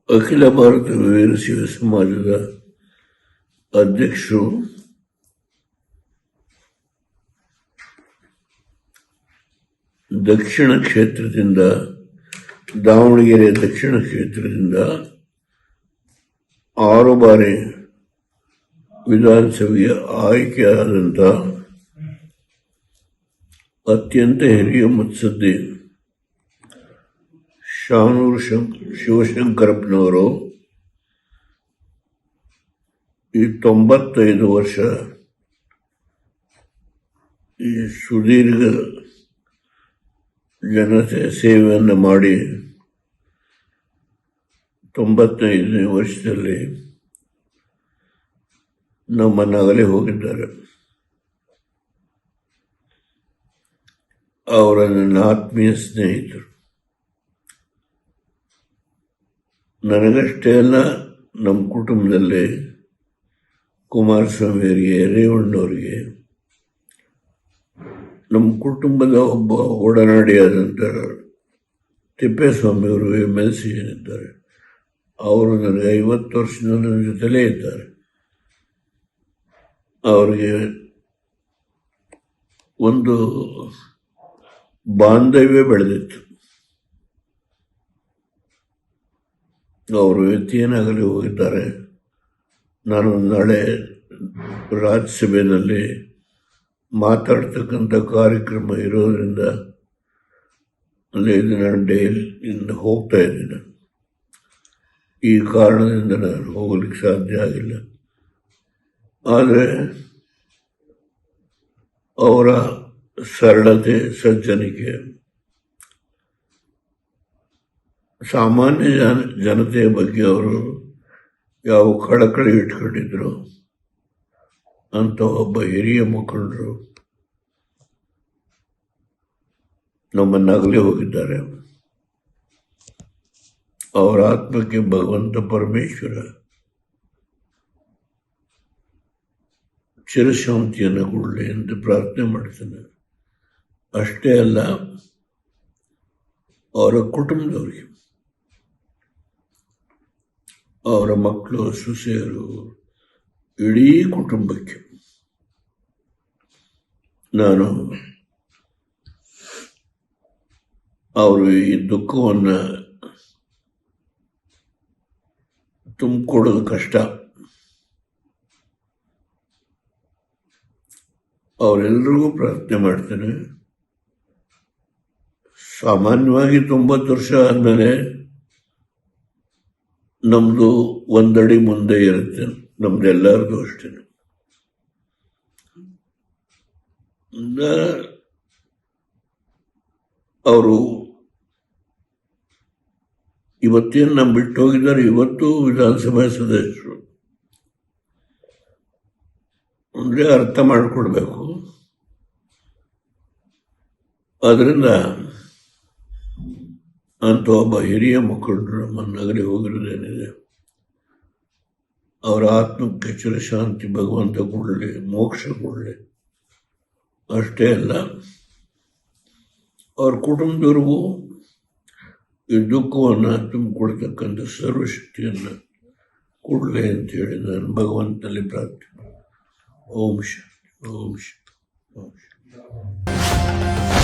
ಅಖಿಲ ಭಾರತ ವೀರಶೈವ ಸಮಾಜದ ಅಧ್ಯಕ್ಷರು, ದಕ್ಷಿಣ ಕ್ಷೇತ್ರದಿಂದ, ದಾವಣಗೆರೆ ದಕ್ಷಿಣ ಕ್ಷೇತ್ರದಿಂದ 6 ಬಾರಿ ವಿಧಾನಸಭೆಗೆ ಆಯ್ಕೆಯಾದಂಥ ಅತ್ಯಂತ ಹಿರಿಯ ಮುತ್ಸದ್ದಿ ಶಾನೂರು ಶಿವಶಂಕರಪ್ಪನವರು ಈ 95 ವರ್ಷ ಈ ಸುದೀರ್ಘ ಜನತೆ ಸೇವೆಯನ್ನು ಮಾಡಿ 95ನೇ ವರ್ಷದಲ್ಲಿ ನಮ್ಮನ್ನಾಗಲೇ ಹೋಗಿದ್ದಾರೆ. ಅವರ ನನ್ನ ಆತ್ಮೀಯ ಸ್ನೇಹಿತರು. ನನಗಷ್ಟೇ ಅಲ್ಲ, ನಮ್ಮ ಕುಟುಂಬದಲ್ಲಿ ಕುಮಾರಸ್ವಾಮಿಯವರಿಗೆ, ರೇವಣ್ಣವರಿಗೆ, ನಮ್ಮ ಕುಟುಂಬದ ಒಬ್ಬ ಒಡನಾಡಿಯಾದಂಥ ತಿಪ್ಪೇಸ್ವಾಮಿಯವರು MLC ಏನಿದ್ದಾರೆ, ಅವರು ನನಗೆ 50 ವರ್ಷದಿಂದ ನನ್ನ ಜೊತೆಲೇ ಇದ್ದಾರೆ. ಅವರಿಗೆ ಒಂದು ಬಾಂಧವ್ಯ ಬೆಳೆದಿತ್ತು. ಅವರು ಏನಾಗಲಿ ಹೋಗಿದ್ದಾರೆ. ನಾನು ನಾಳೆ ರಾಜ್ಯಸಭೆಯಲ್ಲಿ ಮಾತಾಡ್ತಕ್ಕಂಥ ಕಾರ್ಯಕ್ರಮ ಇರೋದ್ರಿಂದ ಅಲ್ಲಿ ನಾನು ಡೈಲಿಯಿಂದ ಹೋಗ್ತಾ ಇದ್ದೀನಿ. ಈ ಕಾರಣದಿಂದ ನಾನು ಹೋಗ್ಲಿಕ್ಕೆ ಸಾಧ್ಯ ಆಗಿಲ್ಲ. ಆದರೆ ಅವರ ಸರಳತೆ, ಸಜ್ಜನಿಕೆ, ಸಾಮಾನ್ಯ ಜನತೆಯ ಬಗ್ಗೆ ಅವರು ಯಾವ ಕಳಕಳಿ ಇಟ್ಕೊಂಡಿದ್ರು ಅಂತ ಒಬ್ಬ ಹಿರಿಯ ಮುಖಂಡರು ನಮ್ಮನ್ನಾಗಲೇ ಹೋಗಿದ್ದಾರೆ. ಅವರ ಆತ್ಮಕ್ಕೆ ಭಗವಂತ ಪರಮೇಶ್ವರ ಚಿರಶಾಂತಿಯನ್ನು ಕೊಡಲಿ ಎಂದು ಪ್ರಾರ್ಥನೆ ಮಾಡ್ತೇನೆ. ಅಷ್ಟೇ ಅಲ್ಲ, ಅವರ ಕುಟುಂಬದವರಿಗೆ, ಅವರ ಮಕ್ಕಳು, ಸೊಸೆಯರು, ಇಡೀ ಕುಟುಂಬಕ್ಕೆ ನಾನು ಅವರು ಈ ದುಃಖವನ್ನು ತುಂಬಿಕೊಡೋದು ಕಷ್ಟ. ಅವರೆಲ್ಲರಿಗೂ ಪ್ರಾರ್ಥನೆ ಮಾಡ್ತೇನೆ. ಸಾಮಾನ್ಯವಾಗಿ 90 ವರ್ಷ ಆದಮೇಲೆ ನಮ್ಮದು ಒಂದಡಿ ಮುಂದೆ ಇರುತ್ತೆ, ನಮ್ದೆಲ್ಲರಿಗೂ ಅಷ್ಟೇ. ಅವರು ಇವತ್ತೇನು ನಮ್ಮ ಬಿಟ್ಟು ಹೋಗಿದ್ದಾರೆ, ಇವತ್ತು ವಿಧಾನಸಭಾ ಸದಸ್ಯರು ಅಂದರೆ ಅರ್ಥ ಮಾಡಿಕೊಡ್ಬೇಕು. ಅದರಿಂದ ಅಂತ ಒಬ್ಬ ಹಿರಿಯ ಮುಖಂಡರು ನಮ್ಮನ್ನಾಗಲೇ ಹೋಗಿರೋದೇನಿದೆ, ಅವರ ಆತ್ಮಕ್ಕೆ ಚಿರಶಾಂತಿ ಭಗವಂತ ಕೊಡಲಿ, ಮೋಕ್ಷ ಕೊಡಲಿ. ಅಷ್ಟೇ ಅಲ್ಲ, ಅವ್ರ ಕುಟುಂಬದವ್ರಿಗೂ ಈ ದುಃಖವನ್ನು ತುಂಬಿಕೊಡ್ತಕ್ಕಂಥ ಸರ್ವಶಕ್ತಿಯನ್ನು ಕೊಡಲಿ ಅಂತೇಳಿ ನಾನು ಭಗವಂತನಲ್ಲಿ ಪ್ರಾರ್ಥನೆ. ಓಂ ಶಾಂತಿ, ಓಂ ಶಾಂತಿ, ಓಂ ಶಾಂತಿ.